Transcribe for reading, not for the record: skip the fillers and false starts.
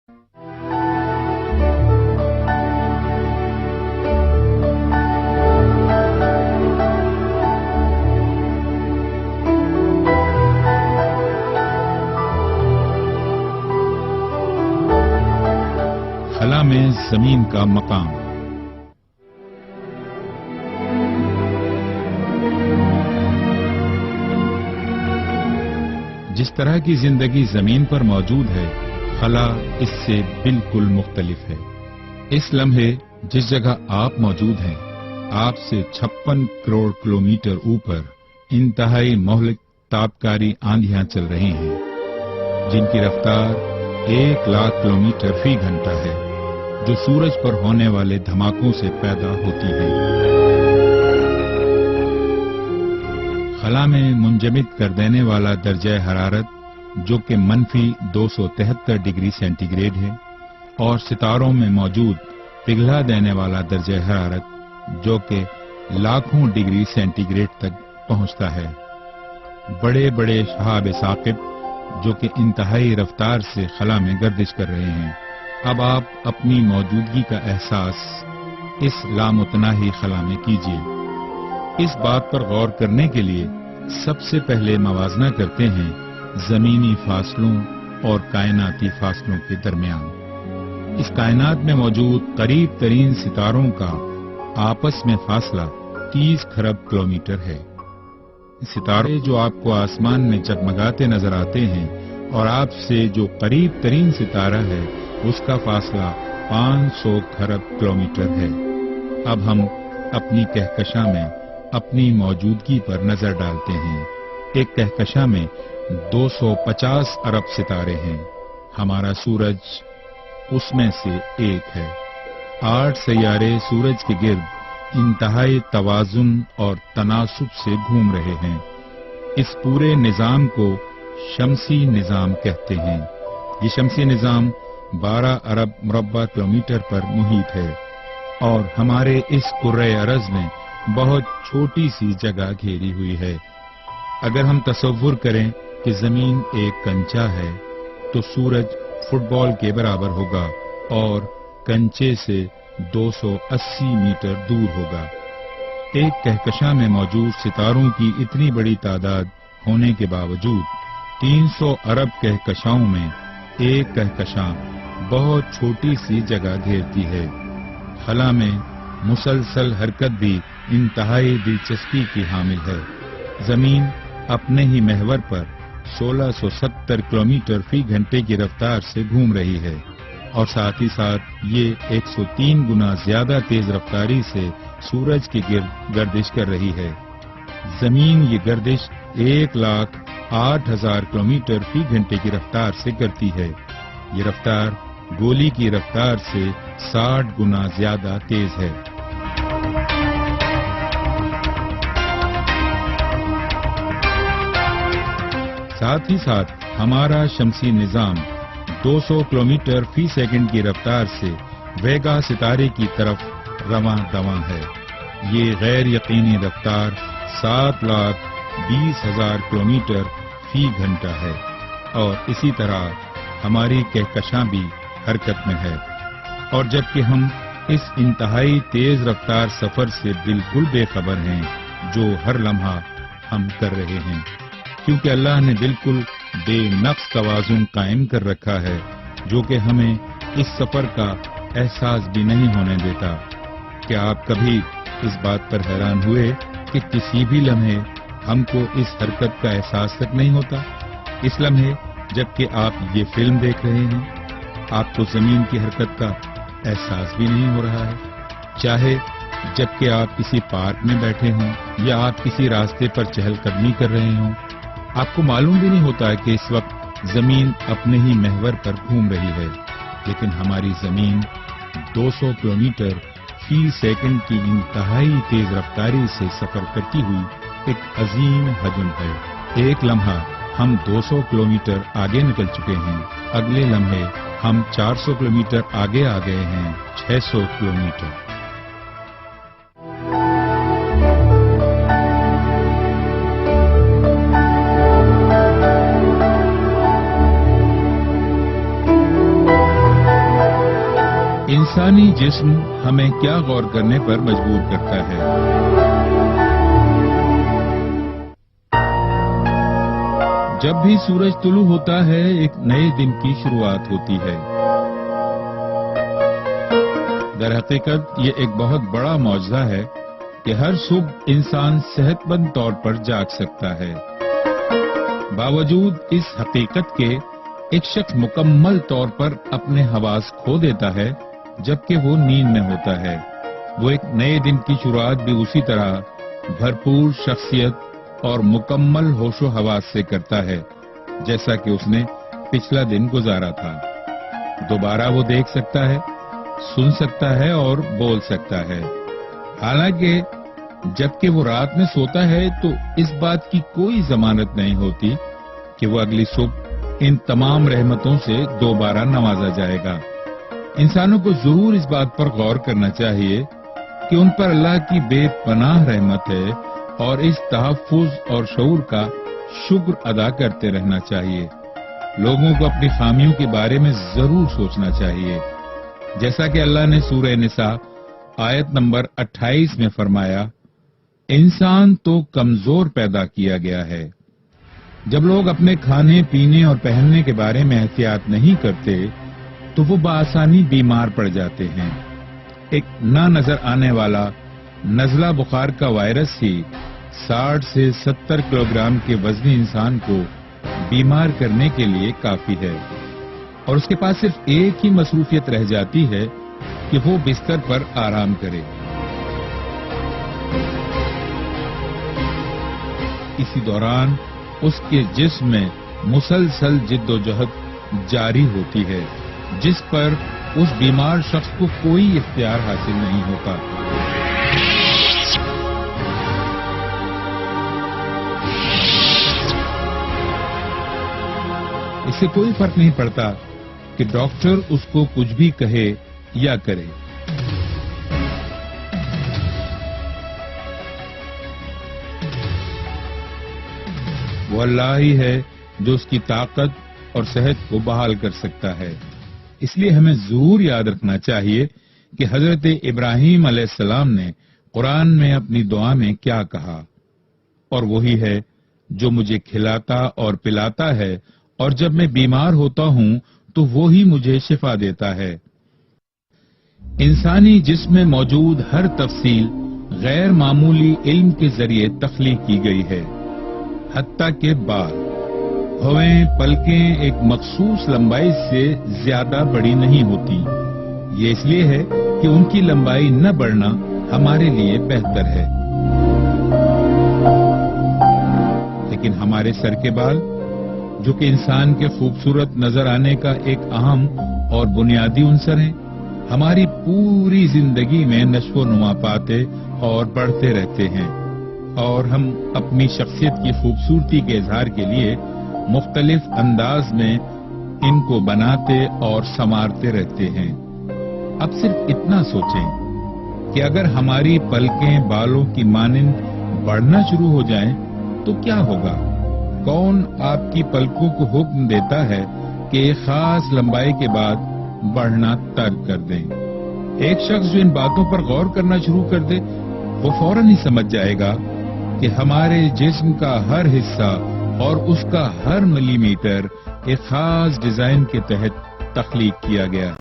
خلا میں زمین کا مقام۔ جس طرح کی زندگی زمین پر موجود ہے، خلا اس سے بالکل مختلف ہے۔ اس لمحے جس جگہ آپ موجود ہیں، آپ سے 56 کروڑ کلومیٹر اوپر انتہائی مہلک تابکاری آندھیاں چل رہی ہیں، جن کی رفتار 1,00,000 کلومیٹر فی گھنٹہ ہے، جو سورج پر ہونے والے دھماکوں سے پیدا ہوتی ہیں۔ خلا میں منجمد کر دینے والا درجہ حرارت جو کہ -273 ڈگری سینٹی گریڈ ہے، اور ستاروں میں موجود پگھلا دینے والا درجہ حرارت جو کہ لاکھوں ڈگری سینٹی گریڈ تک پہنچتا ہے۔ بڑے بڑے شہاب ثاقب جو کہ انتہائی رفتار سے خلا میں گردش کر رہے ہیں۔ اب آپ اپنی موجودگی کا احساس اس لامتناہی خلا میں کیجیے۔ اس بات پر غور کرنے کے لیے سب سے پہلے موازنہ کرتے ہیں زمینی فاصلوں اور کائناتی فاصلوں کے درمیان۔ اس کائنات میں موجود قریب ترین ستاروں کا آپس میں فاصلہ 30 کھرب کلومیٹر ہے۔ ستارے جو آپ کو آسمان میں جگمگاتے نظر آتے ہیں اور آپ سے جو قریب ترین ستارہ ہے اس کا فاصلہ 500 کھرب کلومیٹر ہے۔ اب ہم اپنی کہکشاں میں اپنی موجودگی پر نظر ڈالتے ہیں۔ ایک کہکشاں میں 250 ارب ستارے ہیں۔ ہمارا سورج اس میں سے ایک ہے۔ 8 سیارے سورج کے گرد انتہائی توازن اور تناسب سے گھوم رہے ہیں۔ اس پورے نظام کو شمسی نظام کہتے ہیں۔ یہ شمسی نظام 12 ارب مربع کلومیٹر پر محیط ہے اور ہمارے اس کرۂ ارض میں بہت چھوٹی سی جگہ گھیری ہوئی ہے۔ اگر ہم تصور کریں کہ زمین ایک کنچا ہے تو سورج فٹ بال کے برابر ہوگا اور کنچے سے 280 میٹر دور ہوگا۔ ایک کہکشاں میں موجود ستاروں کی اتنی بڑی تعداد ہونے کے باوجود 300 ارب کہکشاؤں میں ایک کہکشاں بہت چھوٹی سی جگہ گھیرتی ہے۔ خلا میں مسلسل حرکت بھی انتہائی دلچسپی کی حامل ہے۔ زمین اپنے ہی محور پر 1670 کلومیٹر فی گھنٹے کی رفتار سے گھوم رہی ہے اور ساتھ ہی ساتھ یہ 103 گنا زیادہ تیز رفتاری سے سورج کے گرد گردش کر رہی ہے۔ زمین یہ گردش 1,08,000 کلومیٹر فی گھنٹے کی رفتار سے کرتی ہے۔ یہ رفتار گولی کی رفتار سے 60 گنا زیادہ تیز ہے۔ ساتھ ہی ساتھ ہمارا شمسی نظام 200 کلومیٹر فی سیکنڈ کی رفتار سے ویگا ستارے کی طرف رواں دواں ہے۔ یہ غیر یقینی رفتار 7,20,000 کلومیٹر فی گھنٹہ ہے اور اسی طرح ہماری کہکشاں بھی حرکت میں ہے، اور جبکہ ہم اس انتہائی تیز رفتار سفر سے بالکل بے خبر ہیں جو ہر لمحہ ہم کر رہے ہیں، کیونکہ اللہ نے بالکل بے نقص توازن قائم کر رکھا ہے جو کہ ہمیں اس سفر کا احساس بھی نہیں ہونے دیتا۔ کیا آپ کبھی اس بات پر حیران ہوئے کہ کسی بھی لمحے ہم کو اس حرکت کا احساس تک نہیں ہوتا؟ اس لمحے جبکہ آپ یہ فلم دیکھ رہے ہیں، آپ کو زمین کی حرکت کا احساس بھی نہیں ہو رہا ہے، چاہے جبکہ آپ کسی پارک میں بیٹھے ہوں یا آپ کسی راستے پر چہل قدمی کر رہے ہوں، آپ کو معلوم بھی نہیں ہوتا کہ اس وقت زمین اپنے ہی محور پر گھوم رہی ہے، لیکن ہماری زمین 200 کلومیٹر فی سیکنڈ کی انتہائی تیز رفتاری سے سفر کرتی ہوئی ایک عظیم حجم ہے۔ ایک لمحہ ہم 200 کلومیٹر آگے نکل چکے ہیں، اگلے لمحے ہم 400 کلومیٹر آگے آ گئے ہیں، 600 کلومیٹر۔ انسانی جسم ہمیں کیا غور کرنے پر مجبور کرتا ہے؟ جب بھی سورج طلوع ہوتا ہے ایک نئے دن کی شروعات ہوتی ہے۔ در حقیقت یہ ایک بہت بڑا معجزہ ہے کہ ہر صبح انسان صحت مند طور پر جاگ سکتا ہے۔ باوجود اس حقیقت کے ایک شخص مکمل طور پر اپنے حواس کھو دیتا ہے جبکہ وہ نیند میں ہوتا ہے۔ وہ ایک نئے دن کی شروعات بھی اسی طرح بھرپور شخصیت اور مکمل ہوش و حواس سے کرتا ہے جیسا کہ اس نے پچھلا دن گزارا تھا۔ دوبارہ وہ دیکھ سکتا ہے، سن سکتا ہے اور بول سکتا ہے۔ حالانکہ جبکہ وہ رات میں سوتا ہے تو اس بات کی کوئی ضمانت نہیں ہوتی کہ وہ اگلی صبح ان تمام رحمتوں سے دوبارہ نوازا جائے گا۔ انسانوں کو ضرور اس بات پر غور کرنا چاہیے کہ ان پر اللہ کی بے پناہ رحمت ہے اور اس تحفظ اور شعور کا شکر ادا کرتے رہنا چاہیے۔ لوگوں کو اپنی خامیوں کے بارے میں ضرور سوچنا چاہیے، جیسا کہ اللہ نے سورہ نساء آیت نمبر 28 میں فرمایا، انسان تو کمزور پیدا کیا گیا ہے۔ جب لوگ اپنے کھانے پینے اور پہننے کے بارے میں احتیاط نہیں کرتے تو وہ بآسانی بیمار پڑ جاتے ہیں۔ ایک نہ نظر آنے والا نزلہ بخار کا وائرس ہی 60 سے 70 کلو گرام کے وزنی انسان کو بیمار کرنے کے لیے کافی ہے، اور اس کے پاس صرف ایک ہی مصروفیت رہ جاتی ہے کہ وہ بستر پر آرام کرے۔ اسی دوران اس کے جسم میں مسلسل جد و جہد جاری ہوتی ہے جس پر اس بیمار شخص کو کوئی اختیار حاصل نہیں ہوتا۔ اس سے کوئی فرق نہیں پڑتا کہ ڈاکٹر اس کو کچھ بھی کہے یا کرے۔ وہ اللہ ہی ہے جو اس کی طاقت اور صحت کو بحال کر سکتا ہے۔ اس لیے ہمیں ضرور یاد رکھنا چاہیے کہ حضرت ابراہیم علیہ السلام نے قرآن میں اپنی دعا میں کیا کہا، اور وہی ہے جو مجھے کھلاتا اور پلاتا ہے، اور جب میں بیمار ہوتا ہوں تو وہی مجھے شفا دیتا ہے۔ انسانی جسم میں موجود ہر تفصیل غیر معمولی علم کے ذریعے تخلیق کی گئی ہے، حتیٰ کہ بال، بھویں، پلکیں ایک مخصوص لمبائی سے زیادہ بڑی نہیں ہوتی۔ یہ اس لیے ہے کہ ان کی لمبائی نہ بڑھنا ہمارے لیے بہتر ہے، لیکن ہمارے سر کے بال، جو کہ انسان کے خوبصورت نظر آنے کا ایک اہم اور بنیادی عنصر ہیں، ہماری پوری زندگی میں نشو و نما پاتے اور بڑھتے رہتے ہیں، اور ہم اپنی شخصیت کی خوبصورتی کے اظہار کے لیے مختلف انداز میں ان کو بناتے اور سنوارتے رہتے ہیں۔ اب صرف اتنا سوچیں کہ اگر ہماری پلکیں بالوں کی مانند بڑھنا شروع ہو جائیں تو کیا ہوگا؟ کون آپ کی پلکوں کو حکم دیتا ہے کہ ایک خاص لمبائی کے بعد بڑھنا ترک کر دیں؟ ایک شخص جو ان باتوں پر غور کرنا شروع کر دے وہ فوراً ہی سمجھ جائے گا کہ ہمارے جسم کا ہر حصہ اور اس کا ہر ملی میٹر ایک خاص ڈیزائن کے تحت تخلیق کیا گیا۔